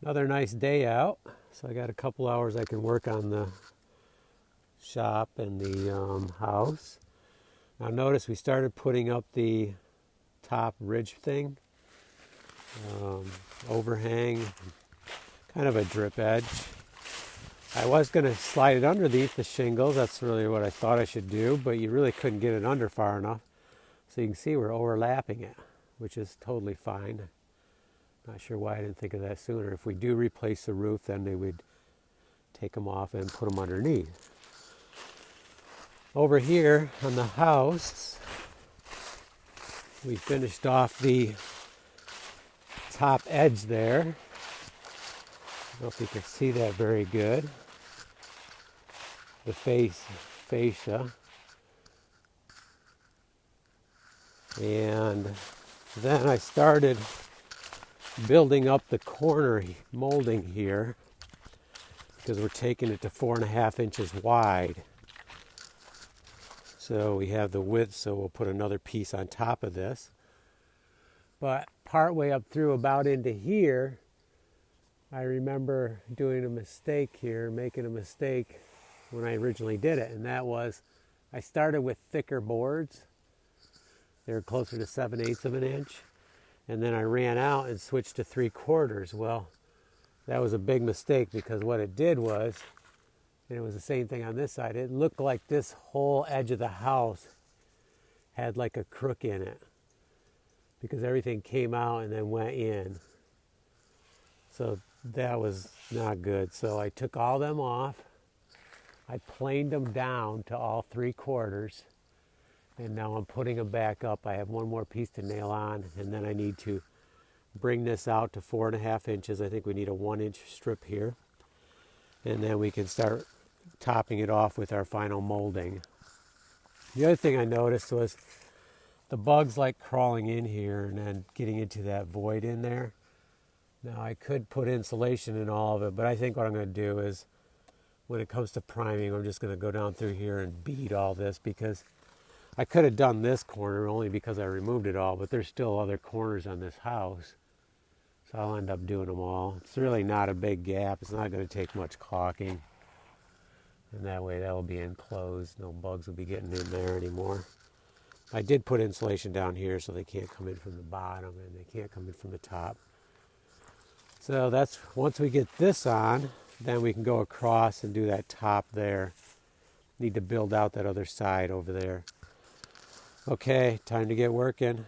Another nice day out. So I got a couple hours I can work on the shop and the house. Now notice we started putting up the top ridge thing, overhang, kind of a drip edge. I was going to slide it underneath the shingles. That's really what I thought I should do, but you really couldn't get it under far enough. So you can see we're overlapping it, which is totally fine. Not sure why I didn't think of that sooner. If we do replace the roof, then they would take them off and put them underneath. Over here on the house, we finished off the top edge there. I don't know if you can see that very good. The fascia. And then I started building up the corner molding here because we're taking it to 4.5 inches wide. So we have the width, so we'll put another piece on top of this. But partway up through about into here, I remember doing a mistake here, making a mistake when I originally did it, and that was I started with thicker boards. They were closer to 7/8 of an inch. And then I ran out and switched to 3/4. Well, that was a big mistake because what it did was, and it was the same thing on this side, it looked like this whole edge of the house had like a crook in it because everything came out and then went in. So that was not good. So I took all them off. I planed them down to all 3/4. And now I'm putting them back up. I have one more piece to nail on, and then I need to bring this out to 4.5 inches. I think we need a 1-inch strip here. And then we can start topping it off with our final molding. The other thing I noticed was the bugs like crawling in here and then getting into that void in there. Now I could put insulation in all of it, but I think what I'm going to do is when it comes to priming, I'm just going to go down through here and bead all this because I could have done this corner only because I removed it all, but there's still other corners on this house. So I'll end up doing them all. It's really not a big gap. It's not going to take much caulking. And that way that'll be enclosed. No bugs will be getting in there anymore. I did put insulation down here so they can't come in from the bottom and they can't come in from the top. So that's, once we get this on, then we can go across and do that top there. Need to build out that other side over there. Okay, time to get working.